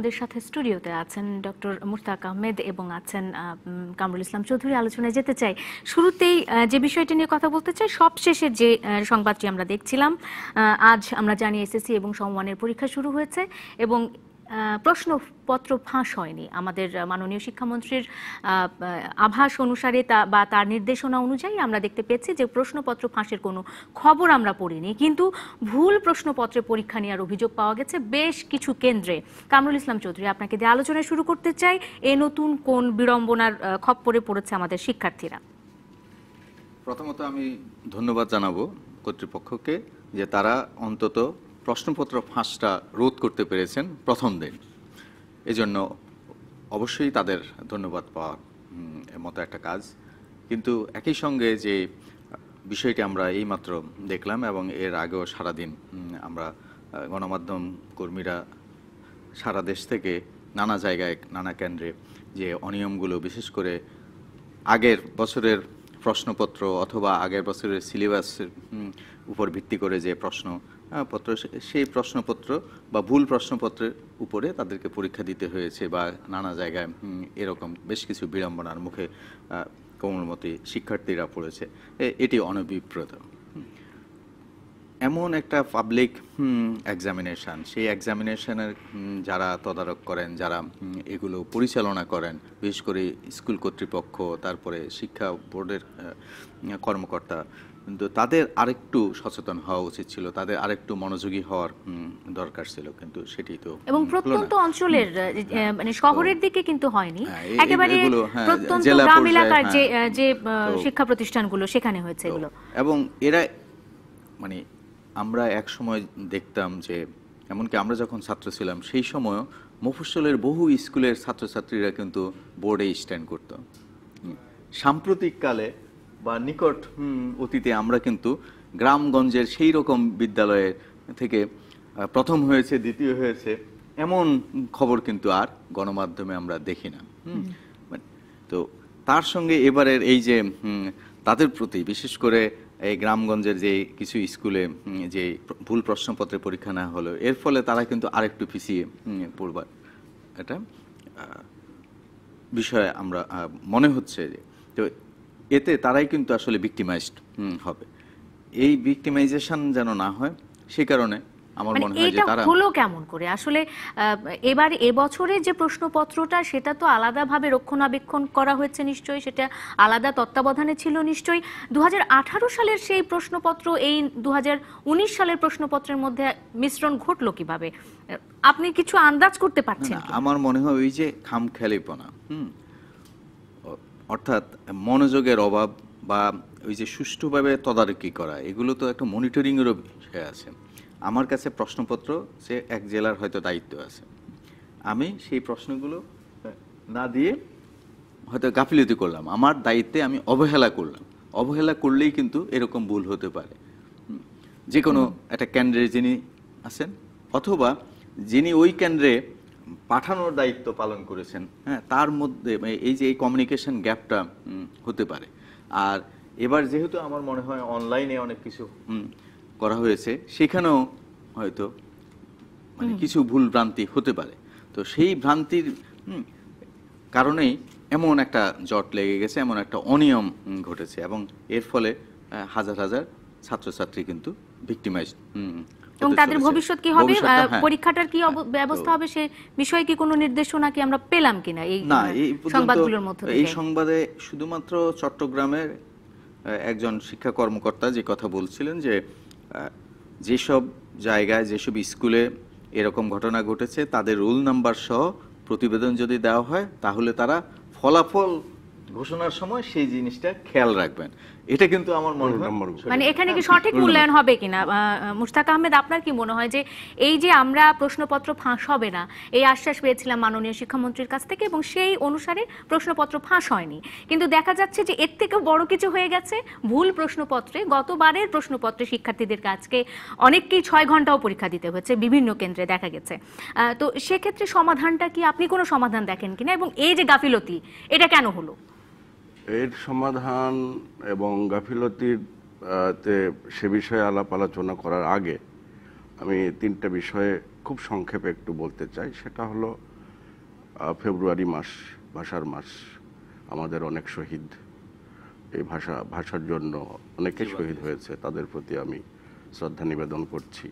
আমাদের সাথে স্টুডিওতে আছেন ডক্টর মুশতাক আহমেদ এবং আছেন কামরুল ইসলাম চৌধুরী। আলোচনায় যেতে চাই, শুরুতেই যে বিষয়টি নিয়ে কথা বলতে চাই, সবশেষের যে সংবাদটি আমরা দেখছিলাম, আজ আমরা জানি এসএসসি এবং সমমানের পরীক্ষা শুরু হয়েছে এবং প্রশ্নপত্র ফাঁস হয়নি। আমাদের মাননীয় শিক্ষামন্ত্রীর আভাস অনুসারে বা তার নির্দেশনা অনুযায়ী আমরা দেখতে পেয়েছি যে প্রশ্নপত্র ফাঁসের কোনো খবর আমরা পড়িনি, কিন্তু ভুল প্রশ্নপত্রে পরীক্ষা নেওয়ার অভিযোগ পাওয়া গেছে বেশ কিছু কেন্দ্রে। কামরুল ইসলাম চৌধুরী, আপনাকে দিয়ে আলোচনা শুরু করতে চাই। এই নতুন কোন বিড়ম্বনার খপ্পরে পড়েছে আমাদের শিক্ষার্থীরা? প্রথমত আমি ধন্যবাদ জানাবো কর্তৃপক্ষকে যে তারা অন্তত প্রশ্নপত্র ফাঁসটা রোধ করতে পেরেছেন প্রথম দিন। এজন্য অবশ্যই তাদের ধন্যবাদ পাওয়ার মতো একটা কাজ। কিন্তু একই সঙ্গে যে বিষয়টি আমরা এইমাত্র দেখলাম এবং এর আগেও সারাদিন আমরা গণমাধ্যম কর্মীরা সারা দেশ থেকে নানা জায়গায় নানা কেন্দ্রে যে অনিয়মগুলো, বিশেষ করে আগের বছরের প্রশ্নপত্র অথবা আগের বছরের সিলেবাসের উপর ভিত্তি করে যে প্রশ্নপত্র, সেই প্রশ্নপত্র বা ভুল প্রশ্নপত্রের উপরে তাদেরকে পরীক্ষা দিতে হয়েছে বা নানা জায়গায় এরকম বেশ কিছু বিড়ম্বনার মুখে কোমলমতি শিক্ষার্থীরা পড়েছে। এটি অনভিপ্রেত। এমন একটা পাবলিক এক্সামিনেশান, সেই এক্সামিনেশনের যারা তদারক করেন, যারা এগুলো পরিচালনা করেন, বিশেষ করে স্কুল কর্তৃপক্ষ, তারপরে শিক্ষা বোর্ডের কর্মকর্তা, কিন্তু তাদের আরেকটু সচেতন হওয়া উচিত ছিল, তাদের আরেকটু মনোযোগী হওয়ার দরকার ছিল, কিন্তু সেটি তো এবং প্রত্যন্ত অঞ্চলের মানে শহরের দিকে কিন্তু হয়নি, একেবারে প্রত্যন্ত গ্রাম এলাকার যে শিক্ষা প্রতিষ্ঠানগুলো সেখানে হয়েছে এগুলো। এবং এরা মানে আমরা এক সময় দেখতাম যে এমনকি আমরা যখন ছাত্র ছিলাম সেই সময় মফস্বলের বহু স্কুলের ছাত্রছাত্রীরা কিন্তু বোর্ডে স্ট্যান্ড করত। সাম্প্রতিককালে বা নিকট অতীতে আমরা কিন্তু গ্রামগঞ্জের সেই রকম বিদ্যালয়ে থেকে প্রথম হয়েছে, দ্বিতীয় হয়েছে, এমন খবর কিন্তু আর গণমাধ্যমে আমরা দেখি না। তো তার সঙ্গে এবারের এই যে তাদের প্রতি বিশেষ করে এই গ্রামগঞ্জের যে কিছু স্কুলে যে ভুল প্রশ্নপত্রে পরীক্ষা নেওয়া হলো, এর ফলে তারা কিন্তু আরেকটু পিছিয়ে পড়বার একটা বিষয় আমরা মনে হচ্ছে যে, তো এতে তারাই কিন্তু আসলে ভিক্টিমাইজড হবে। এই ভিক্টিমাইজেশন যেন না হয়, সে কারণে আমার মনে হয় যে তারা হলো কেমন করে আসলে এবার এবছরের যে প্রশ্নপত্রটা সেটা তো আলাদাভাবে রক্ষণাবেক্ষণ করা হয়েছে নিশ্চয়ই, সেটা আলাদা তত্ত্বাবধানে ছিল নিশ্চয়ই। 2018 সালের সেই প্রশ্নপত্র এই 2019 সালের প্রশ্নপত্রের মধ্যে মিশ্রণ ঘটলো কিভাবে? আপনি কিছু আন্দাজ করতে পারছেন? আমার মনে হয় ওই যে খামখেয়ালিপনা, অর্থাৎ মনোযোগের অভাব বা ওই যে সুষ্ঠুভাবে তদারকি করা, এগুলো তো একটা মনিটরিংয়েরও বিষয় আছে। আমার কাছে প্রশ্নপত্র সে এক জেলার হয়তো দায়িত্ব আছে, আমি সেই প্রশ্নগুলো না দিয়ে হয়তো গাফিলতি করলাম, আমার দায়িত্বে আমি অবহেলা করলাম। অবহেলা করলেই কিন্তু এরকম ভুল হতে পারে। যে কোনো একটা কেন্দ্রে যিনি আছেন অথবা যিনি ওই কেন্দ্রে পাঠানোর দায়িত্ব পালন করেছেন, হ্যাঁ, তার মধ্যে এই যে এই কমিউনিকেশন গ্যাপটা হতে পারে। আর এবার যেহেতু আমার মনে হয় অনলাইনে অনেক কিছু করা হয়েছে, সেখানেও হয়তো মানে কিছু ভুল ভ্রান্তি হতে পারে। তো সেই ভ্রান্তির কারণেই এমন একটা জট লেগে গেছে, এমন একটা অনিয়ম ঘটেছে এবং এর ফলে হাজার হাজার ছাত্রছাত্রী কিন্তু ভিক্টিমাইজ। এবং তাদের ভবিষ্যৎ কি হবে, পরীক্ষাটার কি ব্যবস্থা হবে, সে বিষয়ে কি কোনো নির্দেশনা কি আমরা পেলাম কিনা এই সংবাদগুলোর মধ্যে? এই সংবাদে শুধুমাত্র চট্টগ্রামের একজন শিক্ষা কর্মকর্তা যে কথা বলছিলেন যে যেসব জায়গায় যেসব স্কুলে এরকম ঘটনা ঘটেছে তাদের রোল নাম্বার সহ প্রতিবেদন যদি দেওয়া হয় তাহলে তারা ফলাফল ঘোষণার সময় সেই জিনিসটা খেয়াল রাখবেন। এটা কিন্তু আমার মনে হয় মানে এখানে কি সঠিক মূল্যায়ন হবে কিনা? মুশতাক আহমেদ, আপনার কি মনে হয় যে এই যে আমরা প্রশ্নপত্র ফাঁস হবে না এই আশ্বাস পেয়েছিলাম মাননীয় শিক্ষামন্ত্রীর কাছ থেকে এবং সেই অনুসারে প্রশ্নপত্র ফাঁস হয়নি, কিন্তু দেখা যাচ্ছে যে এর থেকেও বড় কিছু হয়ে গেছে। ভুল প্রশ্নপত্রে, গতবারের প্রশ্নপত্রে শিক্ষার্থীদের কাছে অনেককেই 6 ঘন্টাও পরীক্ষা দিতে হয়েছে বিভিন্ন কেন্দ্রে দেখা গেছে। তো সেক্ষেত্রে সমাধানটা কি, আপনি কোনো সমাধান দেখেন কিনা এবং এই যে গাফিলতি এটা কেন হলো? এর সমাধান এবং গাফিলতির সে বিষয়ে আলাপ আলোচনা করার আগে আমি 3টা বিষয়ে খুব সংক্ষেপে একটু বলতে চাই। সেটা হলো ফেব্রুয়ারি মাস ভাষার মাস, আমাদের অনেক শহীদ এই ভাষার জন্য অনেকে শহীদ হয়েছে, তাদের প্রতি আমি শ্রদ্ধা নিবেদন করছি।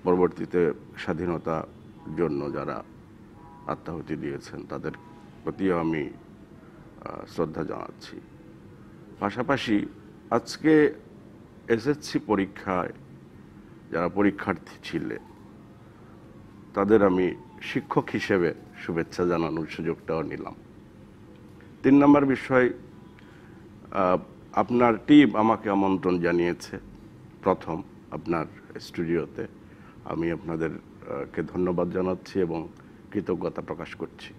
পরবর্তীতে স্বাধীনতার জন্য যারা আত্মাহুতি দিয়েছেন তাদের প্রতিও আমি শ্রদ্ধা জানাচ্ছি। পাশাপাশি আজকে এসএসসি পরীক্ষায় যারা পরীক্ষার্থী ছিলেন তাদের আমি শিক্ষক হিসেবে শুভেচ্ছা জানানোর সুযোগটাও নিলাম। 3 নম্বর বিষয়, আপনার টিম আমাকে আমন্ত্রণ জানিয়েছে প্রথম আপনার স্টুডিওতে। আমি আপনাদেরকে ধন্যবাদ জানাচ্ছি এবং কৃতজ্ঞতা প্রকাশ করছি।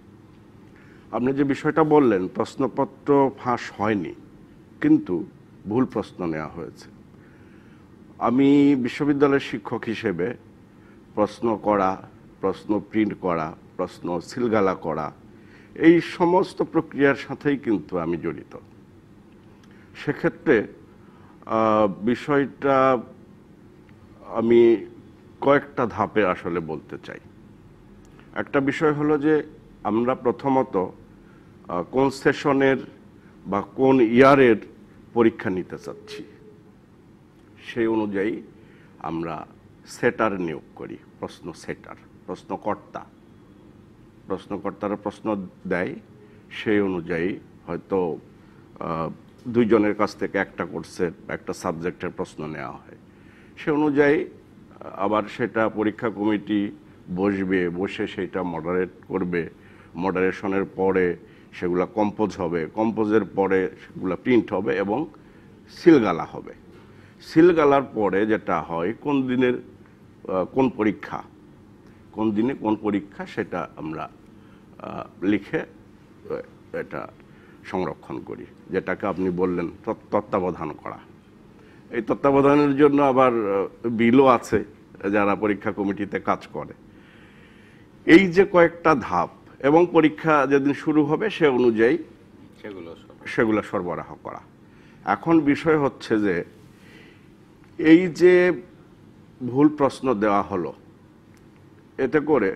আপনি যে বিষয়টা বললেন, প্রশ্নপত্র ফাঁস হয়নি কিন্তু ভুল প্রশ্ন নেওয়া হয়েছে। আমি বিশ্ববিদ্যালয়ের শিক্ষক হিসেবে প্রশ্ন করা, প্রশ্ন প্রিন্ট করা, প্রশ্ন সিলগালা করা, এই সমস্ত প্রক্রিয়ার সাথেই কিন্তু আমি জড়িত। সেক্ষেত্রে বিষয়টা আমি কয়েকটা ধাপে আসলে বলতে চাই। একটা বিষয় হলো যে আমরা প্রথমত কোন সেশনের বা কোন ইয়ারের পরীক্ষা নিতে চাচ্ছি সেই অনুযায়ী আমরা সেটার নিয়োগ করি, প্রশ্ন সেটার, প্রশ্নকর্তারা প্রশ্ন দেয়, সেই অনুযায়ী হয়তো 2 জনের কাছ থেকে একটা কোর্সের একটা সাবজেক্টের প্রশ্ন নেওয়া হয়। সে অনুযায়ী আবার সেটা পরীক্ষা কমিটি বসে সেটা মডারেট করবে, মডারেশনের পরে সেগুলা কম্পোজ হবে, কম্পোজের পরে সেগুলা প্রিন্ট হবে এবং সিলগালা হবে। সিলগালার পরে যেটা হয় কোন দিনের কোন পরীক্ষা, কোন দিনে কোন পরীক্ষা সেটা আমরা লিখে এটা সংরক্ষণ করি, যেটাকে আপনি বললেন তত্ত্বাবধান করা। এই তত্ত্বাবধানের জন্য আবার বিলও আছে যারা পরীক্ষা কমিটিতে কাজ করে। এই যে কয়েকটা ধাপ এবং পরীক্ষা যেদিন শুরু হবে সে অনুযায়ী সেগুলো সরবরাহ করা। এখন বিষয় হচ্ছে যে এই যে ভুল প্রশ্ন দেওয়া হলো, এতে করে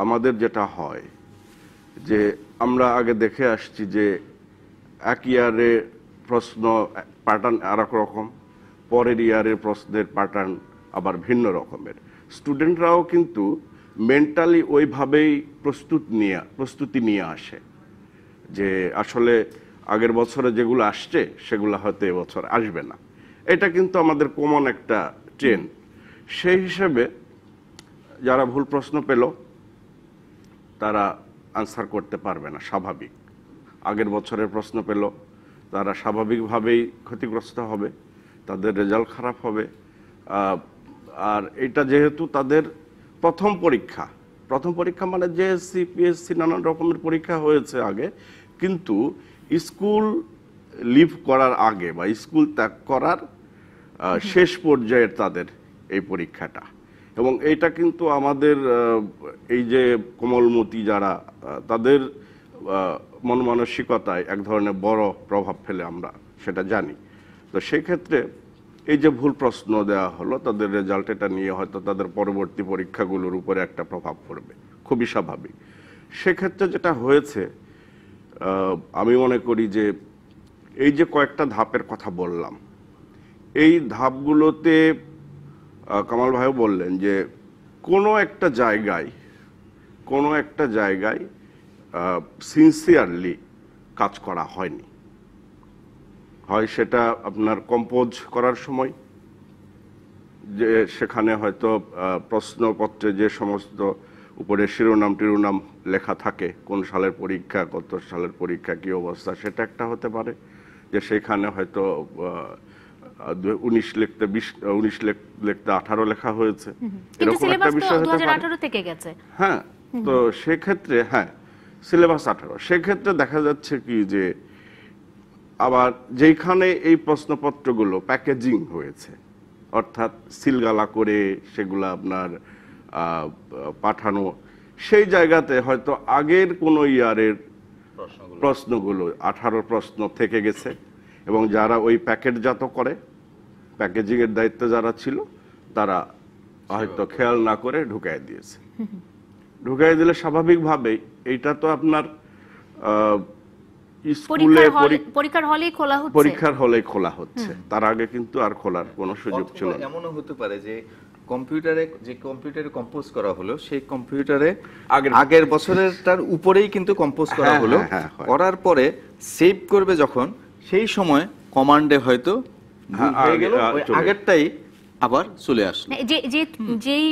আমাদের যেটা হয় যে আমরা আগে দেখে আসছি যে এক ইয়ারে প্রশ্ন প্যাটার্ন আর এক রকম, পরের ইয়ারের প্রশ্নের প্যাটার্ন আবার ভিন্ন রকমের। স্টুডেন্টরাও কিন্তু মেন্টালি ওইভাবেই প্রস্তুতি নিয়ে আসে যে আসলে আগের বছরে যেগুলো আসছে সেগুলো হয়তো এবছর আসবে না। এটা কিন্তু আমাদের কমন একটা ট্রেন্ড। সেই হিসেবে যারা ভুল প্রশ্ন পেল তারা আনসার করতে পারবে না, স্বাভাবিক। আগের বছরের প্রশ্ন পেল তারা স্বাভাবিকভাবেই ক্ষতিগ্রস্ত হবে, তাদের রেজাল্ট খারাপ হবে। আর এটা যেহেতু তাদের প্রথম পরীক্ষা মানে জেএসসি, পিএসসি নানান রকমের পরীক্ষা হয়েছে আগে, কিন্তু স্কুল লিভ করার আগে বা স্কুল ত্যাগ করার শেষ পর্যায়ের তাদের এই পরীক্ষাটা। এবং এইটা কিন্তু আমাদের এই যে কোমলমতি যারা, তাদের মন মানসিকতায় এক ধরনের বড় প্রভাব ফেলে, আমরা সেটা জানি। তো সেক্ষেত্রে এই যে ভুল প্রশ্ন দেওয়া হলো, তাদের রেজাল্ট এটা নিয়ে হয়তো তাদের পরবর্তী পরীক্ষাগুলোর উপরে একটা প্রভাব পড়বে, খুবই স্বাভাবিক। সেক্ষেত্রে যেটা হয়েছে, আমি মনে করি যে এই যে কয়েকটা ধাপের কথা বললাম, এই ধাপগুলোতে কামাল ভাইও বললেন যে কোনো একটা জায়গায় সিনসিয়ারলি কাজ করা হয়নি। হয় সেটা আপনার কম্পোজ করার সময়, যে সেখানে হয়তো প্রশ্নপত্রে যে সমস্ত উপরে শিরোনাম টিরোনাম লেখা থাকে, কোন সালের পরীক্ষা, কত সালের পরীক্ষা, কি অবস্থা, সেটা একটা হতে পারে। যে সেখানে হয়তো 19 লিখতে 20, 19 লিখতে 18 লেখা হয়েছে, এরকম একটা বিষয় হতে পারে। হ্যাঁ, তো সেক্ষেত্রে হ্যাঁ সিলেবাস 18, সেক্ষেত্রে দেখা যাচ্ছে কি যে আবার যেখানে এই প্রশ্নপত্রগুলো প্যাকেজিং হয়েছে, অর্থাৎ সিলগালা করে সেগুলো আপনার পাঠানো, সেই জায়গাতে হয়তো আগের কোনো ইয়ারের প্রশ্নগুলো 18 প্রশ্ন থেকে গেছে, এবং যারা ওই প্যাকেটজাত করে, প্যাকেজিংয়ের দায়িত্বে যারা ছিল, তারা হয়তো খেয়াল না করে ঢুকাই দিয়েছে। ঢুকাই দিলে স্বাভাবিকভাবেই এইটা তো আপনার স্কুলে পরীক্ষার হলেই খোলা হচ্ছে, পরীক্ষার হলেই খোলা হচ্ছে, তার আগে কিন্তু আর খোলার কোনো সুযোগ ছিল না। এমনও হতে পারে যে কম্পিউটারে কম্পোজ করা হলো, সেই কম্পিউটারে আগের বছরেরটার উপরেই কিন্তু কম্পোজ করা হলো, করার পরে সেভ করবে যখন, সেই সময় কমান্ডে হয়তো হয়ে গেল আগেরটাই আবার চলে আসলো। যেই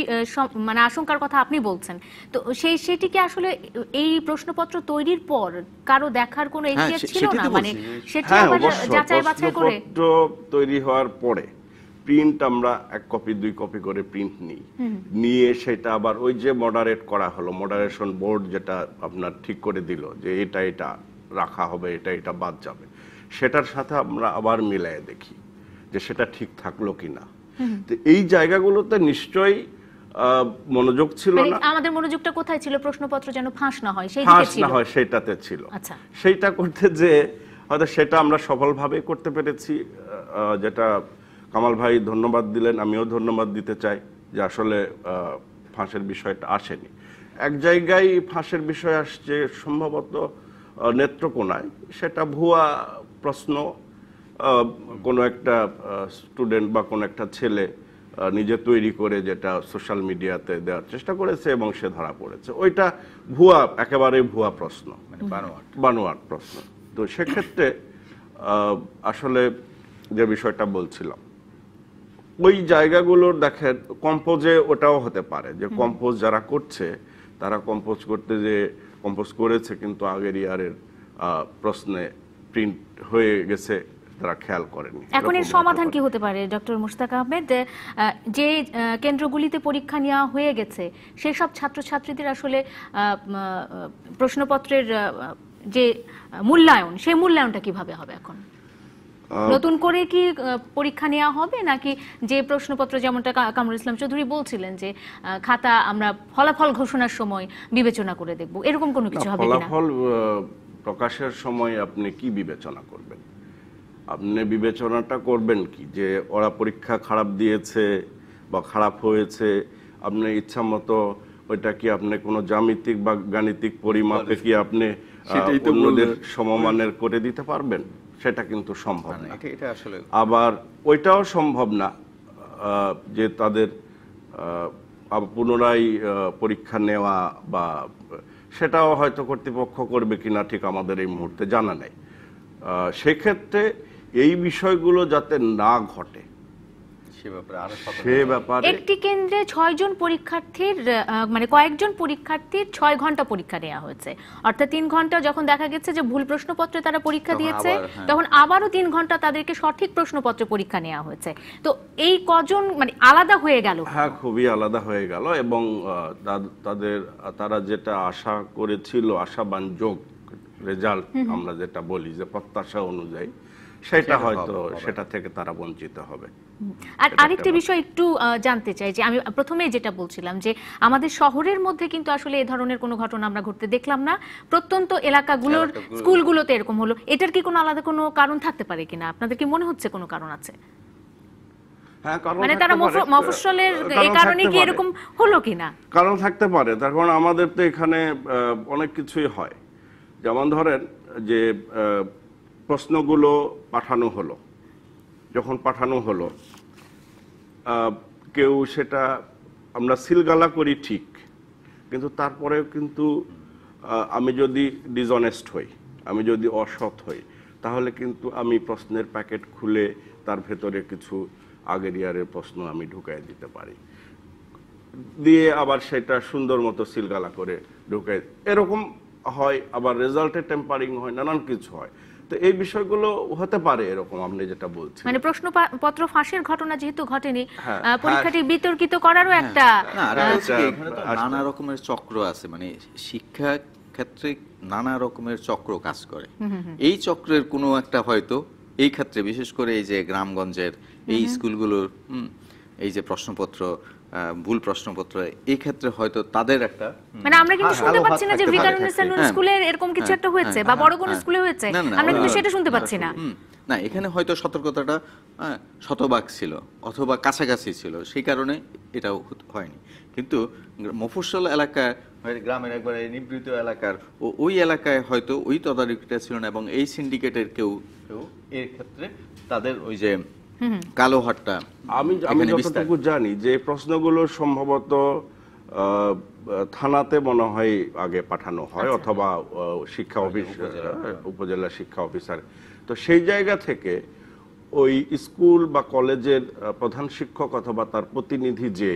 মানে আশঙ্কার কথা আপনি বলছেন, তো সেটি কি আসলে এই প্রশ্নপত্র তৈরির পর কারো দেখার কোনো এখতিয়ার ছিল না? মানে সেটা আবার যাচাই বাছাই করে প্রশ্নপত্র তৈরি হওয়ার পরে প্রিন্ট আমরা 1 কপি 2 কপি করে প্রিন্ট নিয়ে সেটা আবার ওই যে মডারেট করা হলো, মডারেশন বোর্ড যেটা আপনার ঠিক করে দিল যে এটা রাখা হবে, এটা বাদ যাবে, সেটার সাথে আমরা আবার মিলাই দেখি যে সেটা ঠিক থাকলো কিনা। তো এই জায়গাগুলোতে নিশ্চয়ই মনোযোগ ছিল না। আমাদের মনোযোগটা কোথায় ছিল? প্রশ্নপত্র যেন ফাঁস না হয় সেই দিকে ছিল, সেটাতে ছিল। আচ্ছা, সেইটা করতে যে হয়তো সেটা আমরা সফলভাবে করতে পেরেছি, যেটা কামাল ভাই ধন্যবাদ দিলেন, আমিও ধন্যবাদ দিতে চাই যে আসলে ফাঁসের বিষয়টা আসেনি। এক জায়গায় ফাঁসের বিষয় আসছে সম্ভবত নেত্রকোনায়, সেটা ভুয়া প্রশ্ন, কোনো একটা স্টুডেন্ট বা কোনো একটা ছেলে নিজে তৈরি করে যেটা সোশ্যাল মিডিয়াতে দেওয়ার চেষ্টা করেছে এবং সে ধরা পড়েছে। ওইটা ভুয়া, একেবারে ভুয়া প্রশ্ন, মানে বানোয়াট প্রশ্ন। তো সেক্ষেত্রে আসলে যে বিষয়টা বলছিলাম, ওই জায়গাগুলোর দেখেন কম্পোজে ওটাও হতে পারে যে কম্পোজ যারা করছে তারা কম্পোজ করেছে কিন্তু আগের ইয়ারের প্রশ্নে প্রিন্ট হয়ে গেছে, তারা খেয়াল করেনি। এখন এর সমাধান কি হতে পারে ডক্টর মুশতাক আহমেদ? যে কেন্দ্রগুলিতে পরীক্ষা নেওয়া হয়ে গেছে সেসব ছাত্রছাত্রীদের আসলে প্রশ্নপত্রের যে মূল্যায়ন, সেই মূল্যায়নটা কিভাবে হবে এখন? নতুন করে কি পরীক্ষা নেওয়া হবে, নাকি যে প্রশ্নপত্র, যেমনটা কামরুল ইসলাম চৌধুরী বলছিলেন যে খাতা আমরা ফলাফল ঘোষণার সময় বিবেচনা করে দেখব, এরকম কোনো কিছু হবে কিনা? ফলাফল প্রকাশের সময় আপনি কি বিবেচনা করবেন? আপনি বিবেচনাটা করবেন কি যে ওরা পরীক্ষা খারাপ দিয়েছে বা খারাপ হয়েছে, আপনি ইচ্ছা মতো ওইটা কি আপনি কোনো জ্যামিতিক বা গাণিতিক পরিমাপে কি আপনি অন্যদের সমমানের করে দিতে পারবেন? সেটা কিন্তু সম্ভব না। এটা আসলে আবার ওইটাও সম্ভব না যে তাদের পুনরায় পরীক্ষা নেওয়া, বা সেটাও হয়তো কর্তৃপক্ষ করবে কিনা ঠিক আমাদের এই মুহূর্তে জানা নেই। সেক্ষেত্রে এই বিষয়গুলো যাতে না ঘটে সে ব্যাপারে একটি কেন্দ্রে 6 জন পরীক্ষার্থীর মানে কয়েকজন পরীক্ষার্থীর 6 ঘন্টা পরীক্ষা নেওয়া হয়েছে, অর্থাৎ 3 ঘন্টা যখন দেখা গেছে যে ভুল প্রশ্নপত্রে তারা পরীক্ষা দিয়েছে, তখন আবারও 3 ঘন্টা তাদেরকে সঠিক প্রশ্নপত্রে পরীক্ষা নেওয়া হয়েছে। তো এই কজন মানে আলাদা হয়ে গেল। হ্যাঁ, খুবই আলাদা হয়ে গেল, এবং তারা যেটা আশা করেছিল, আশাবাঞ্জক রেজাল্ট আমরা যেটা বলি যে প্রত্যাশা অনুযায়ী, সেটা হয়তো সেটা থেকে তারা বঞ্চিত হবে। আর আরেকটা বিষয় একটু জানতে চাই যে আমি প্রথমেই যেটা বলছিলাম যে আমাদের শহরের মধ্যে কিন্তু আসলে এই ধরনের কোনো ঘটনা আমরা ঘটতে দেখলাম না, প্রত্যন্ত এলাকাগুলোর স্কুলগুলোতে এরকম হলো। এটার কি কোনো আলাদা কোনো কারণ থাকতে পারে কিনা? আপনাদের কি মনে হচ্ছে কোনো কারণ আছে? মানে তারা মফস্বলের এই কারণে কি এরকম হলো কিনা? কারণ থাকতে পারে, তার কারণ আমাদের তো এখানে অনেক কিছুই হয়। যেমন ধরেন যে প্রশ্নগুলো পাঠানো হলো, যখন পাঠানো হলো কেউ সেটা আমরা সিলগালা করি ঠিক, কিন্তু তারপরেও কিন্তু আমি যদি ডিসঅনেস্ট হই, আমি যদি অসৎ হই, তাহলে কিন্তু আমি প্রশ্নের প্যাকেট খুলে তার ভেতরে কিছু আগের ইয়ারের প্রশ্ন আমি ঢুকাই দিতে পারি, দিয়ে আবার সেটা সুন্দর মতো সিলগালা করে ঢুকাই, এরকম হয়। আবার রেজাল্টে টেম্পারিং হয়, নানান কিছু হয়। তো এই বিষয়গুলো হতে পারে এরকম আপনি যেটা বলছেন। মানে প্রশ্নপত্র ফাঁসের ঘটনা যেহেতু ঘটেনি, পরীক্ষাটি বিতর্কিত করারও একটা নানা রকমের চক্র আছে, মানে শিক্ষা ক্ষেত্রে নানা রকমের চক্র কাজ করে। এই চক্রের কোনো একটা হয়তো এই ক্ষেত্রে বিশেষ করে এই যে গ্রামগঞ্জের এই স্কুলগুলোর এই যে প্রশ্নপত্র ভুল প্রশ্নপত্র, এই ক্ষেত্রে হয়তো তাদের একটা মানে আমরা কিন্তু শুনতে ভালো হাত পাচ্ছি না যে থাকতে পারে। ভিকারুননিসা নূন হ্যাঁ। স্কুলের এরকম কিছু একটা হয়েছে বা বড় কোনো স্কুলে হয়েছে, না, না, আমরা কিন্তু ওরা- সেটা শুনতে পাচ্ছি না। না, এখানে হয়তো সতর্কতাটা শতভাগ ছিল অথবা কাছাকাছি ছিল, সেই কারণে এটাও হয়নি। কিন্তু মফস্বল এলাকায়, গ্রামের একবারে নিবৃত এলাকার ওই এলাকায় হয়তো ওই তদারকিটা ছিল না, এবং এই সিন্ডিকেটের কেউ কেউ এর ক্ষেত্রে তাদের ওই যে কালো হাতটা আমি এখানে বিস্তার। যতটুকু জানি যে প্রশ্নগুলো সম্ভবত থানাতে মনে হয় আগে পাঠানো হয়, অথবা শিক্ষা অফিস, উপজেলা শিক্ষা অফিসার। তো সেই জায়গা থেকে ওই স্কুল বা কলেজের প্রধান শিক্ষক অথবা তার প্রতিনিধি যে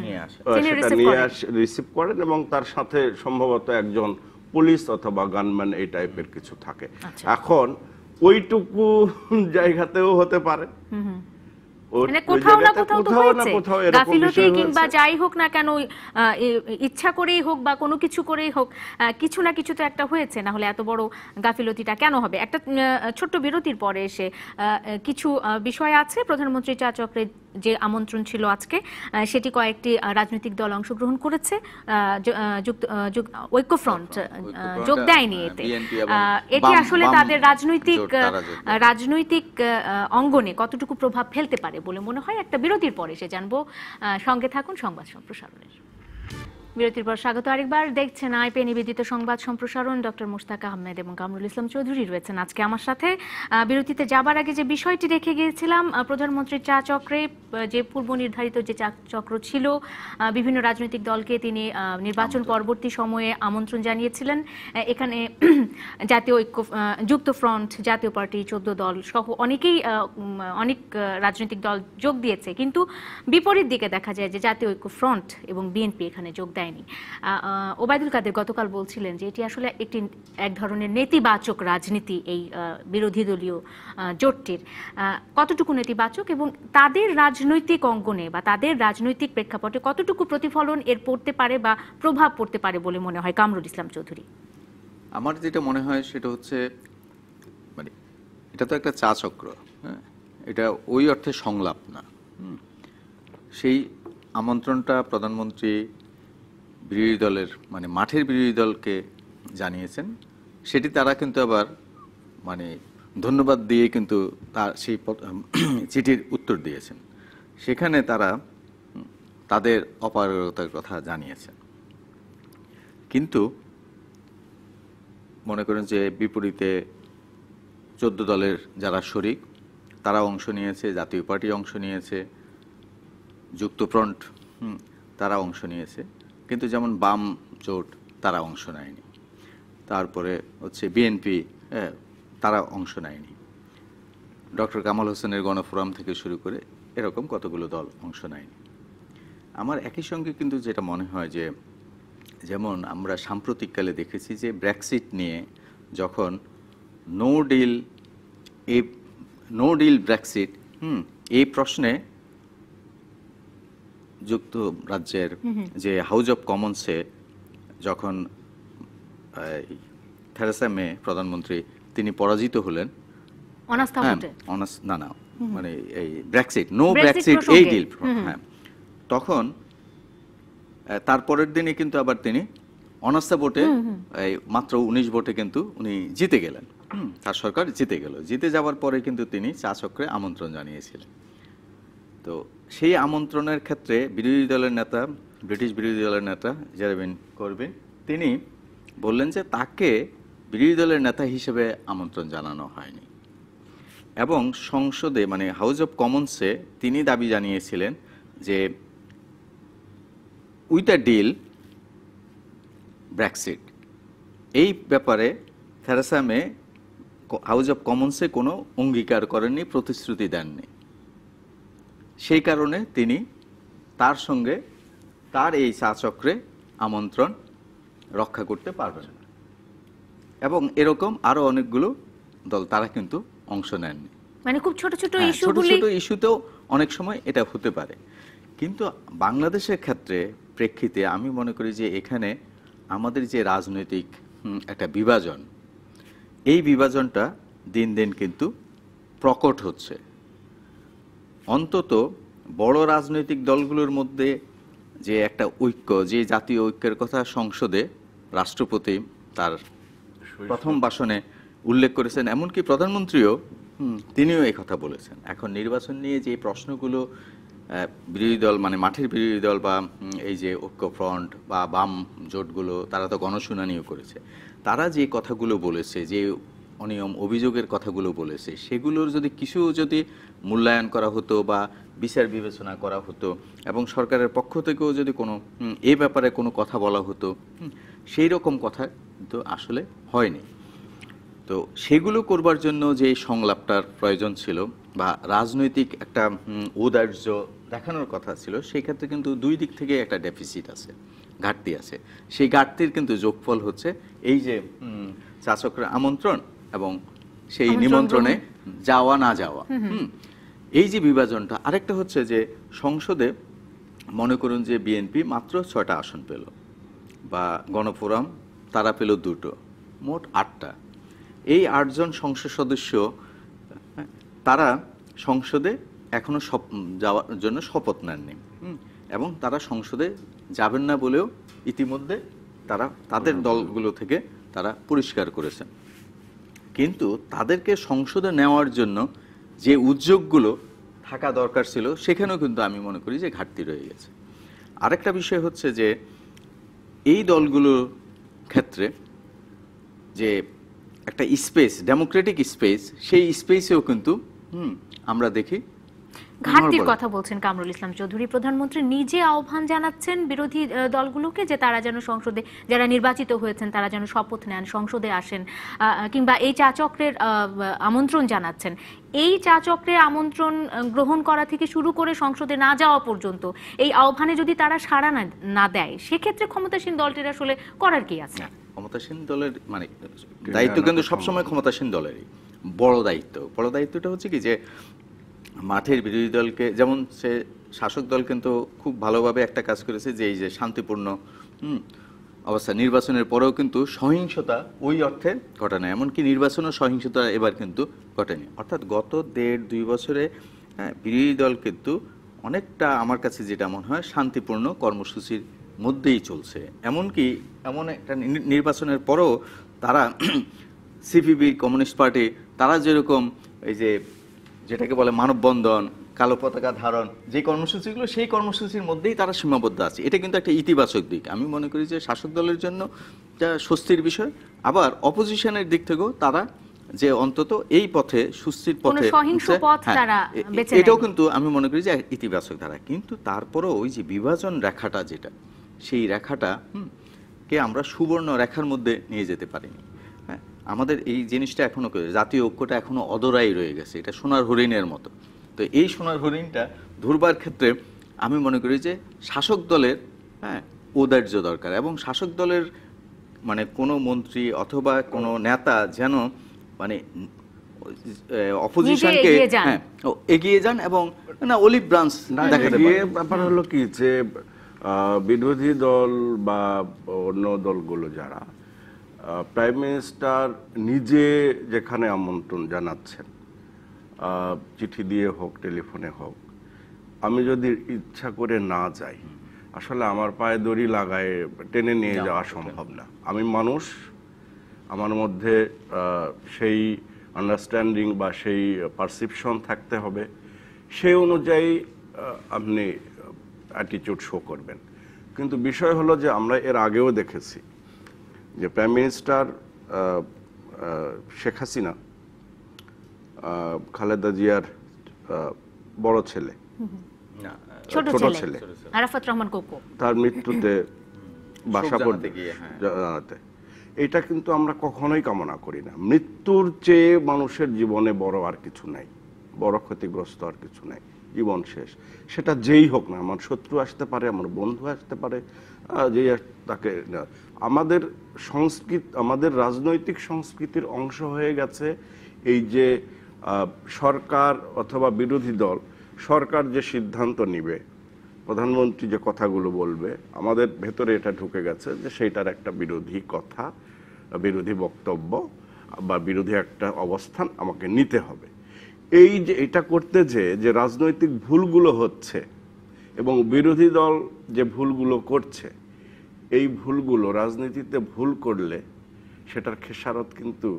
নিয়ে আসে। তিনি সেটা receive নিয়ে করেন। রিসিভ করেন, এবং তার সাথে সম্ভবত একজন পুলিশ অথবা গানম্যান এই টাইপের কিছু থাকে। আচ্ছা। এখন ওইটুকু জায়গাতেও হতে পারে, মানে কোথাও না কোথাও তো হয়েছে এরকম গাফিলতি বিষয় কিংবা হয়েছে। যাই হোক না কেন, ইচ্ছা করেই হোক বা কোনো কিছু করেই হোক, কিছু না কিছু তো একটা হয়েছে, না হলে এত বড় গাফিলতিটা কেন হবে? একটা ছোট্ট বিরতির পরে এসে কিছু বিষয় আছে। প্রধানমন্ত্রী চা চক্রের যে আমন্ত্রণ ছিল আজকে, সেটি কয়েকটি রাজনৈতিক দল অংশগ্রহণ করেছে, ঐক্যফ্রন্ট যোগ দেয়নি এতে। BNP এবং এটি বাম- আসলে বাম তাদের রাজনৈতিক জোট, তারা যোগ দেয়। রাজনৈতিক অঙ্গনে কতটুকু প্রভাব ফেলতে পারে বলে মনে হয়? একটা বিরতির পরে সে জানবো। সঙ্গে থাকুন সংবাদ সম্প্রসারণের। বিরতির পর স্বাগত আরেকবার। দেখছেন আইপে নিবেদিত সংবাদ সম্প্রসারণ। ডক্টর মুশতাক আহমেদ এবং কামরুল ইসলাম চৌধুরী রয়েছেন আজকে আমার সাথে। বিরতিতে যাবার আগে যে বিষয়টি রেখে গিয়েছিলাম, প্রধানমন্ত্রীর চা চক্রে যে পূর্ব নির্ধারিত যে চা চক্র ছিল, বিভিন্ন রাজনৈতিক দলকে তিনি নির্বাচন পরবর্তী সময়ে আমন্ত্রণ জানিয়েছিলেন। এখানে জাতীয় ঐক্য, যুক্ত ফ্রন্ট, জাতীয় পার্টি, 14 দল সহ অনেক রাজনৈতিক দল যোগ দিয়েছে, কিন্তু বিপরীত দিকে দেখা যায় যে জাতীয় ঐক্য ফ্রন্ট এবং বিএনপি এখানে যোগ দেয়নি। ওবায়দুল কাদের গতকাল বলছিলেন যে এটি আসলে এক ধরনের নেতিবাচক রাজনীতি এই বিরোধী দলীয় জোটটির। কতটুকু নেতিবাচক এবং তাদের রাজনৈতিক অঙ্গনে বা তাদের রাজনৈতিক প্রেক্ষাপটে কতটুকু প্রতিফলন এর পড়তে পারে বা প্রভাব পড়তে পারে বলে মনে হয় কামরুল ইসলাম চৌধুরী? আমার যেটা মনে হয় সেটা হচ্ছে, মানে এটা তো একটা চা চক্র, হ্যাঁ, এটা ওই অর্থে সংলাপ না। সেই আমন্ত্রণটা প্রধানমন্ত্রী বিরোধী দলের, মানে মাঠের বিরোধী দলকে জানিয়েছেন, সেটি তারা কিন্তু আবার মানে ধন্যবাদ দিয়ে কিন্তু তার সেই চিঠির উত্তর দিয়েছেন। সেখানে তারা তাদের অপারগতার কথা জানিয়েছেন, কিন্তু মনে করেন যে বিপরীতে 14 দলের যারা শরিক তারা অংশ নিয়েছে, জাতীয় পার্টি অংশ নিয়েছে, যুক্তফ্রন্ট তারা অংশ নিয়েছে, কিন্তু যেমন বাম জোট তারা অংশ নেয়নি। তারপরে হচ্ছে বিএনপি, তারা অংশ নেয়নি। ডক্টর কামাল হোসেনের গণফোরাম থেকে শুরু করে এরকম কতগুলো দল অংশ নেয়নি। আমার একই সঙ্গে কিন্তু যেটা মনে হয় যে, যেমন আমরা সাম্প্রতিককালে দেখেছি যে ব্রেক্সিট নিয়ে যখন নো ডিল ব্রেক্সিট, এই প্রশ্নে যুক্তরাজ্যের যে হাউস অব কমন্সে যখন থেরেসা মে প্রধানমন্ত্রী তিনি পরাজিত হলেন, অনাস্থা ভোটে, না মানে এই ব্রেক্সিট, নো Brexit ব্রেক্সিট এই প্রসঙ্গে। ডিল, হ্যাঁ, তখন তারপরের দিনে কিন্তু আবার তিনি অনাস্থা ভোটে মাত্র 19 ভোটে কিন্তু উনি জিতে গেলেন। তার সরকার জিতে গেল। জিতে যাওয়ার পরে কিন্তু তিনি চা চক্রে আমন্ত্রণ জানিয়েছিলেন। তো সেই আমন্ত্রণের ক্ষেত্রে বিরোধী দলের নেতা, ব্রিটিশ বিরোধী দলের নেতা জেরেমি করবিন, তিনি বললেন যে তাকে বিরোধী দলের নেতা হিসেবে আমন্ত্রণ জানানো হয়নি, এবং সংসদে মানে হাউস অব কমন্সে তিনি দাবি জানিয়েছিলেন যে উইথ আ ডিল ব্রেক্সিট, এই ব্যাপারে থেরেসা মে হাউস অব কমন্সে কোনো অঙ্গীকার করেননি, প্রতিশ্রুতি দেননি। সেই কারণে তিনি তার সঙ্গে তার এই চা চক্রে আমন্ত্রণ রক্ষা করতে পারবেন না, এবং এরকম আরো অনেকগুলো দল তারা কিন্তু অংশ নেননি। মানে খুব ছোট ছোট হ্যাঁ, ছোট ইস্যুগুলি। ছোট ইস্যুতেও অনেক সময় এটা হতে পারে, কিন্তু বাংলাদেশের ক্ষেত্রে প্রেক্ষিতে আমি মনে করি যে এখানে আমাদের যে রাজনৈতিক একটা বিভাজন, এই বিভাজনটা দিন দিন কিন্তু প্রকট হচ্ছে। অন্তত বড় রাজনৈতিক দলগুলোর মধ্যে যে একটা ঐক্য, যে জাতীয় ঐক্যের কথা সংসদে রাষ্ট্রপতি তার প্রথম ভাষণে উল্লেখ করেছেন, এমনকি প্রধানমন্ত্রীও তিনিও এই কথা বলেছেন। এখন নির্বাচন নিয়ে যে প্রশ্নগুলো বিরোধী দল মানে মাঠের বিরোধী দল বা এই যে ঐক্য ফ্রন্ট বা বাম জোটগুলো তারা তো গণশুনানিও করেছে, তারা যে কথাগুলো বলেছে, যে অনিয়ম অভিযোগের কথাগুলো বলেছে, সেগুলোর যদি মূল্যায়ন করা হতো বা বিচার বিবেচনা করা হতো এবং সরকারের পক্ষ থেকেও যদি কোনো এ ব্যাপারে কোনো কথা বলা হতো, সেই রকম কথা তো আসলে হয়নি। তো সেগুলো করবার জন্য যে সংলাপটার প্রয়োজন ছিল বা রাজনৈতিক একটা ঔদার্য দেখানোর কথা ছিল, সেই ক্ষেত্রে কিন্তু দুই দিক থেকে একটা ডেফিসিট আছে, ঘাটতি আছে। সেই ঘাটতির কিন্তু যোগফল হচ্ছে এই যে চাচকরা আমন্ত্রণ এবং সেই নিমন্ত্রণে যাওয়া না যাওয়া, এই যে বিভাজনটা। আরেকটা হচ্ছে যে সংসদে মনে করুন যে বিএনপি মাত্র 6টা আসন পেল বা গণফোরাম তারা পেল 2টো, মোট 8টা। এই 8 জন সংসদ সদস্য তারা সংসদে এখনো যাওয়ার জন্য শপথ নেননি এবং তারা সংসদে যাবেন না বলেও ইতিমধ্যে তারা তাদের দলগুলো থেকে তারা পরিষ্কার করেছেন। কিন্তু তাদেরকে সংসদে নেওয়ার জন্য যে উদ্যোগগুলো থাকা দরকার ছিল, সেখানেও কিন্তু আমি মনে করি যে ঘাটতি রয়ে গেছে। আরেকটা বিষয় হচ্ছে যে এই দলগুলোর ক্ষেত্রে যে একটা স্পেস, ডেমোক্রেটিক স্পেস, সেই স্পেসেও কিন্তু আমরা দেখি ঘাটতির কথা বলছেন কামরুল ইসলাম চৌধুরী। প্রধানমন্ত্রী নিজে আহ্বান জানাচ্ছেন বিরোধী দলগুলোকে যে তারা যেন সংসদে, যারা নির্বাচিত হয়েছেন তারা যেন শপথ নেন, সংসদে আসেন, কিংবা এই চা চক্রের আমন্ত্রণ জানাচ্ছেন। এই চা চক্রের আমন্ত্রণ গ্রহণ করা থেকে শুরু করে সংসদে না যাওয়া পর্যন্ত এই আহ্বানে যদি তারা সাড়া না দেয়, সেক্ষেত্রে ক্ষমতাসীন দলটির আসলে করার কি আছে? ক্ষমতাসীন দলের মানে দায়িত্ব কিন্তু সবসময় ক্ষমতাসীন দলেরই বড় দায়িত্ব। বড় দায়িত্বটা হচ্ছে কি যে মাঠের বিরোধী দলকে, যেমন সে শাসক দল কিন্তু খুব ভালোভাবে একটা কাজ করেছে যে এই যে শান্তিপূর্ণ অবস্থা, নির্বাচনের পরেও কিন্তু সহিংসতা ওই অর্থে ঘটে না, এমনকি নির্বাচনও সহিংসতা এবার কিন্তু ঘটেনি। অর্থাৎ গত 1.5-2 বছরে বিরোধী দল কিন্তু অনেকটা, আমার কাছে যেটা মনে হয়, শান্তিপূর্ণ কর্মসূচির মধ্যেই চলছে। এমনকি এমন একটা নির্বাচনের পরও তারা সিপিবি, কমিউনিস্ট পার্টি, তারা যেরকম এই যে যেটাকে বলে মানববন্ধন, কালো পতাকা ধারণ, যে কর্মসূচিগুলো, সেই কর্মসূচির মধ্যেই তারা সীমাবদ্ধ আছে। এটা কিন্তু একটা ইতিবাচক দিক। আমি মনে করি যে শাসক দলের জন্য এটা স্বস্তির বিষয়। আবার অপোজিশনের দিক থেকেও তারা যে অন্তত এই পথে, সুস্থির পথে, এটাও কিন্তু আমি মনে করি যে ইতিবাচক ধারা। কিন্তু তারপরেও ওই যে বিভাজন রেখাটা, যেটা সেই রেখাটা কে আমরা সুবর্ণ রেখার মধ্যে নিয়ে যেতে পারিনি। আমাদের এই জিনিসটা এখনো, জাতীয় ঐক্যটা এখনো অদরাই রয়ে গেছে, এটা সোনার হরিণের মতো। তো এই সোনার হরিণটা ধরবার ক্ষেত্রে আমি মনে করি যে শাসক দলের ঔদার্য দরকার, এবং শাসক দলের মানে কোনো মন্ত্রী অথবা কোনো নেতা যেন মানে অপোজিশনকে এগিয়ে যান এবং না অলিভ ব্রাঞ্চ দেখাতে পারে। ব্যাপার হলো কি যে বিরোধী দল বা অন্য দলগুলো যারা, প্রাইম মিনিস্টার নিজে যেখানে আমন্ত্রণ জানাচ্ছেন, চিঠি দিয়ে হোক, টেলিফোনে হোক, আমি যদি ইচ্ছা করে না যাই, আসলে আমার পায়ে দড়ি লাগায় টেনে নিয়ে যাওয়া সম্ভব না। আমি মানুষ, আমার মধ্যে সেই আন্ডারস্ট্যান্ডিং বা সেই পারসেপশন থাকতে হবে, সেই অনুযায়ী আপনি অ্যাটিটিউড শো করবেন। কিন্তু বিষয় হলো যে আমরা এর আগেও দেখেছি যে প্রাইম মিনিস্টার শেখ হাসিনা, খালেদা জিয়ার বড় ছেলে, ছোট ছেলে আরাফাত রহমান কোকো, তার মৃত্যুতে বাসা পড়তে জানাতে, এটা কিন্তু আমরা কখনোই কামনা করি না। মৃত্যুর চেয়ে মানুষের জীবনে বড় আর কিছু নাই, বড় ক্ষতিগ্রস্ত আর কিছু নাই। জীবন শেষ, সেটা যেই হোক না, আমার শত্রু আসতে পারে, আমার বন্ধু আসতে পারে, যেই তাকে। আমাদের সংস্কৃতি, আমাদের রাজনৈতিক সংস্কৃতির অংশ হয়ে গেছে এই যে সরকার অথবা বিরোধী দল, সরকার যে সিদ্ধান্ত নিবে, প্রধানমন্ত্রী যে কথাগুলো বলবে, আমাদের ভেতরে এটা ঢুকে গেছে যে সেইটার একটা বিরোধী কথা, বিরোধী বক্তব্য বা বিরোধী একটা অবস্থান আমাকে নিতে হবে। এই যে এটা করতে যে রাজনৈতিক ভুলগুলো হচ্ছে, এবং বিরোধী দল যে ভুলগুলো করছে, এই ভুলগুলো রাজনীতিতে ভুল করলে সেটার খেসারত কিন্তু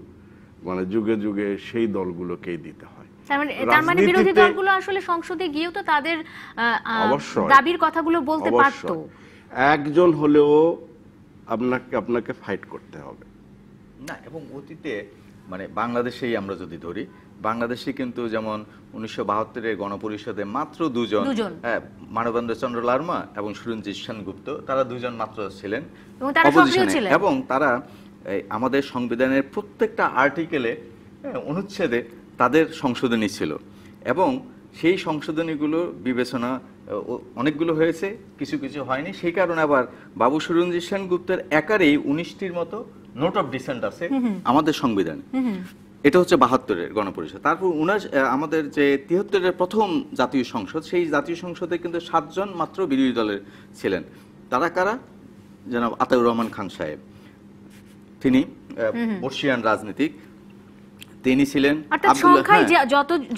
মানে যুগে যুগে সেই দলগুলোকেই দিতে হয়। তার মানে বিরোধী দলগুলো আসলে সংসদে গিয়েও তো তাদের দাবির কথাগুলো বলতে পারতো। একজন হলেও আপনাকে ফাইট করতে হবে না। এবং অতীতে মানে বাংলাদেশেই আমরা যদি ধরি, বাংলাদেশে কিন্তু যেমন 1972-এর গণপরিষদে মাত্র দুজন, হ্যাঁ, মানবেন্দ্র চন্দ্র লারমা এবং সুরঞ্জিত সেনগুপ্ত, তারা দুজন মাত্র ছিলেন অপোজিশনে। এবং তারা আমাদের সংবিধানের প্রত্যেকটা আর্টিকেলে, অনুচ্ছেদে তাদের সংশোধনী ছিল, এবং সেই সংশোধনীগুলো বিবেচনা অনেকগুলো হয়েছে, কিছু কিছু হয়নি। সেই কারণে আবার বাবু সুরঞ্জিত সেনগুপ্তের একারই 19টির মতো নোট অফ ডিসেন্ট আছে আমাদের সংবিধানে। এটা হচ্ছে 72-এর গণপরিষদ। তারপর আমাদের যে 73-এর প্রথম জাতীয় সংসদ, সেই জাতীয় সংসদে কিন্তু 7 জন মাত্র বিরোধী দলের ছিলেন। তারা কারা? জনাব আতাউর রহমান খান সাহেব, তিনি বর্ষিয়ান রাজনীতিক, তিনি ছিলেন।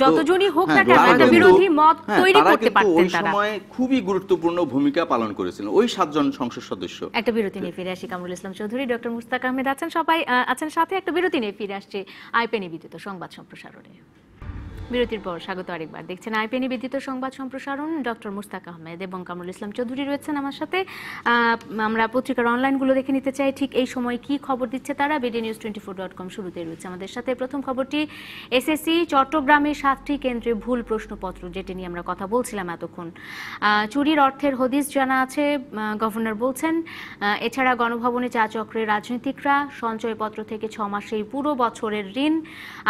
যতজনই হোক না কেন একটা বিরোধী মত তৈরি করতে পারতেন তারা। ওই সময় খুবই গুরুত্বপূর্ণ ভূমিকা পালন করেছিলেন ওই 7 জন সংসদ সদস্য। একটা বিরতি নিয়ে ফিরে আসি। কামরুল ইসলাম চৌধুরী, ডক্টর মুশতাক আহমেদ আছেন, সবাই আছেন সাথে। একটা বিরতি নিয়ে ফিরে আসছে আইপিএ নিবেদিত সংবাদ সম্প্রসারণে। বিরতির পর স্বাগত আরেকবার। দেখছেন আইপিএ নিবেদিত সংবাদ সম্প্রসারণ। ডক্টর মুশতাক আহমেদ এবং কামরুল ইসলাম চৌধুরী রয়েছেন আমার সাথে। আমরা পত্রিকার অনলাইনগুলো দেখে নিতে চাই ঠিক এই সময় কি খবর দিচ্ছে তারা। bdnews24.com শুরুতেই রয়েছে আমাদের সাথে। প্রথম খবরটি, এসএসসি চট্টগ্রামে 7টি কেন্দ্রে ভুল প্রশ্নপত্র, যেটি নিয়ে আমরা কথা বলছিলাম এতক্ষণ। চুরির অর্থের হদিস জানা আছে, গভর্নর বলছেন। এছাড়া গণভবনে চা চক্রে রাজনীতিকরা, সঞ্চয়পত্র থেকে 6 মাসেই পুরো বছরের ঋণ,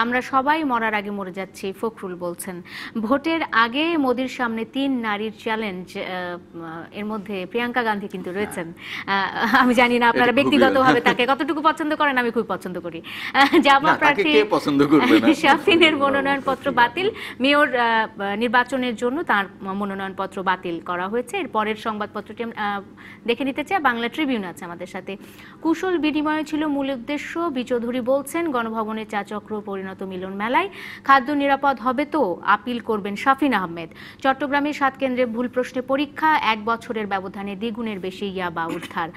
আমরা সবাই মরার আগে মরে যাচ্ছি, ফখরুল বলছেন। ভোটের আগে মোদির সামনে 3 নারীর চ্যালেঞ্জ, এর মধ্যে প্রিয়াঙ্কা গান্ধী কিন্তু রয়েছেন। আমি জানি না আপনারা ব্যক্তিগতভাবে তাকে কতটুকু পছন্দ করেন, আমি খুব পছন্দ করি। জামাত প্রার্থী শাফিনের মনোনয়নপত্র বাতিল, মেয়র নির্বাচনের জন্য তার মনোনয়নপত্র বাতিল করা হয়েছে। এর পরের সংবাদপত্রটি দেখে নিতে চাই, বাংলা ট্রিবিউন আছে আমাদের সাথে। কুশল বিনিময় ছিল মূল উদ্দেশ্য, বি চৌধুরী বলছেন। গণভবনের চা চক্র পরিণত মিলন মেলায়, খাদ্য নিরাপদ হবে তো, আপিল করবেন শাফিন আহমেদ। চট্টগ্রামে 7 কেন্দ্রে ভুল প্রশ্নে পরীক্ষা, 1 বছরের ব্যবধানে দ্বিগুণের বেশি ইয়াবা উদ্ধার।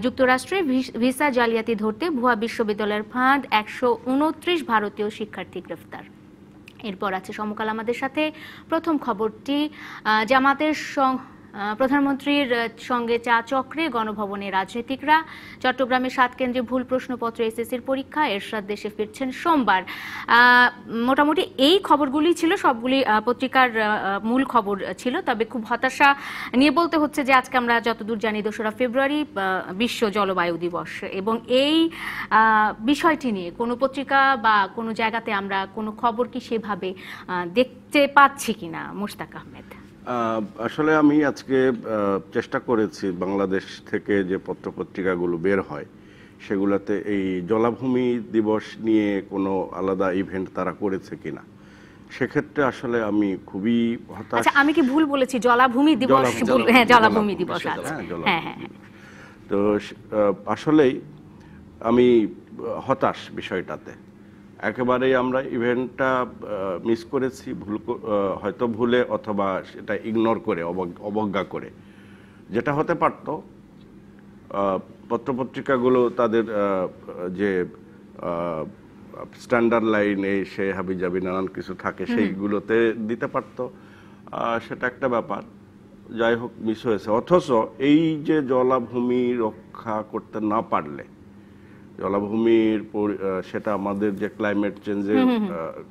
যুক্তরাষ্ট্রে ভিসা জালিয়াতি ধরতে ভুয়া বিশ্ববিদ্যালয়ের ফাঁদ, 129 ভারতীয় শিক্ষার্থী গ্রেফতার। এরপর আছে সমকাল আমাদের সাথে। প্রথম খবরটি, জামাতের প্রধানমন্ত্রীর সঙ্গে চা চক্রে গণভবনে রাজনীতিকরা, চট্টগ্রামে 7 কেন্দ্রে ভুল প্রশ্নপত্র এসএসসির পরীক্ষা, এরশাদ দেশে ফিরছেন সোমবার। মোটামুটি এই খবরগুলি ছিল, সবগুলি পত্রিকার মূল খবর ছিল। তবে খুব হতাশা নিয়ে বলতে হচ্ছে যে আজকে আমরা যতদূর জানি 2রা ফেব্রুয়ারি বিশ্ব জলবায়ু দিবস, এবং এই বিষয়টি নিয়ে কোনো পত্রিকা বা কোনো জায়গাতে আমরা কোনো খবর কি সেভাবে দেখতে পাচ্ছি কিনা, মুশতাক আহমেদ? আসলে আমি আজকে চেষ্টা করেছি বাংলাদেশ থেকে যে পত্রপত্রিকাগুলো বের হয় সেগুলোতে এই জলাভূমি দিবস নিয়ে কোনো আলাদা ইভেন্ট তারা করেছে কিনা। সেক্ষেত্রে আসলে আমি খুবই হতাশ। আচ্ছা, আমি কি ভুল বলেছি? জলাভূমি দিবস, হ্যাঁ, জলাভূমি দিবস আছে। হ্যাঁ হ্যাঁ। তো আসলেই আমি হতাশ বিষয়টাতে। একেবারেই আমরা ইভেন্টটা মিস করেছি, হয়তো ভুলে অথবা সেটা ইগনোর করে, অবজ্ঞা করে। যেটা হতে পারত, পত্রপত্রিকাগুলো তাদের যে স্ট্যান্ডার্ড লাইনে সে হাবিজাবি নানান কিছু থাকে সেইগুলোতে দিতে পারত, সেটা একটা ব্যাপার। যাই হোক, মিস হয়েছে। অথচ এই যে জলাভূমি রক্ষা করতে না পারলে, জলাভূমির সেটা আমাদের যে ক্লাইমেট চেঞ্জের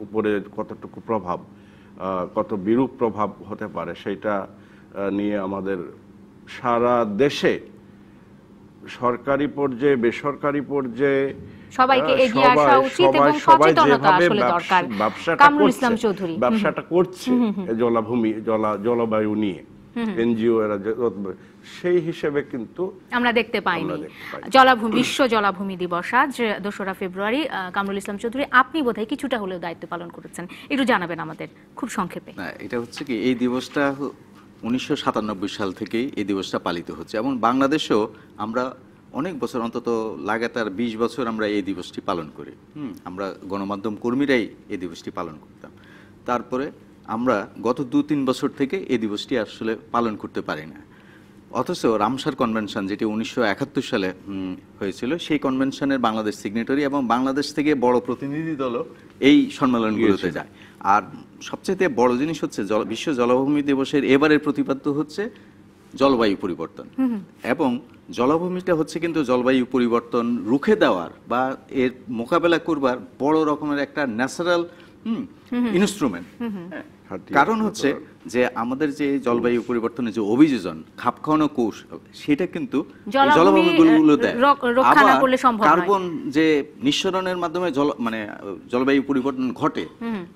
উপরে কতটুকু প্রভাব, কত বিরূপ প্রভাব হতে পারে, সেটা নিয়ে আমাদের সারা দেশে সরকারি পর্যায়ে, বেসরকারি পর্যায়ে সবাইকে এগিয়ে আসা উচিত এবং সচেতনতা আসলে দরকার। কামরুল ইসলাম চৌধুরী ব্যবসাটা করছে জলাভূমি, জলবায়ু নিয়ে, এনজিও এরা, সেই হিসেবে কিন্তু আমরা দেখতে পাইনি। বিশ্ব জলাভূমি দিবস আজ 2রা ফেব্রুয়ারি। কামরুল ইসলাম চৌধুরী, আপনি বোধহয় কিছুটা হলেও দায়িত্ব পালন করেছেন, একটু জানাবেন আমাদের খুব সংক্ষেপে। এটা হচ্ছে কি, এই দিবসটা 1997 সাল থেকেই এই দিবসটা পালিত হচ্ছে, এবং বাংলাদেশেও আমরা অনেক বছর, অন্তত লাগাতার 20 বছর আমরা এই দিবসটি পালন করি। আমরা গণমাধ্যম কর্মীরাই এই দিবসটি পালন করতাম। তারপরে আমরা গত 2-3 বছর থেকে এই দিবসটি আসলে পালন করতে পারি না। অথচ রামসার কনভেনশন, যেটি 1971 সালে হয়েছিল, সেই কনভেনশনের বাংলাদেশ সিগনেটরি এবং বাংলাদেশ থেকে বড় প্রতিনিধি দলও এই সম্মেলনগুলোতে যায়। আর সবচেয়ে বড় জিনিস হচ্ছে বিশ্ব জলাভূমি দিবসের এবারের প্রতিপাদ্য হচ্ছে জলবায়ু পরিবর্তন, এবং জলাভূমিটা হচ্ছে কিন্তু জলবায়ু পরিবর্তন রুখে দেওয়ার বা এর মোকাবেলা করবার বড় রকমের একটা ন্যাচারাল ইনস্ট্রুমেন্ট। কারণ হচ্ছে যে আমাদের যে জলবায়ু পরিবর্তনের যে অভিযোজন, খাপ খাওয়ানো কৌশল, সেটা কিন্তু জলাভূমিগুলো দেয়। আবার কার্বন যে নিঃসরণের মাধ্যমে জলবায়ু পরিবর্তন ঘটে,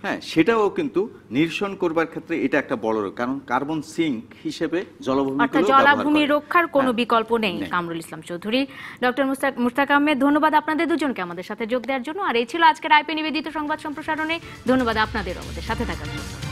হ্যাঁ, সেটাও কিন্তু নিরসন করবার ক্ষেত্রে এটা একটা বড়, কারণ কার্বন সিঙ্ক হিসেবে জলাভূমি রক্ষার কোনো বিকল্প নেই। কামরুল ইসলাম চৌধুরী, ডক্টর মুশতাক আহমেদ, ধন্যবাদ আপনাদের দুজনকে আমাদের সাথে যোগ দেওয়ার জন্য। আর এই ছিল আজকের আইপি নিবেদিত সংবাদ সম্প্রসারণে। ধন্যবাদ আপনাদের আমাদের সাথে থাকার জন্য।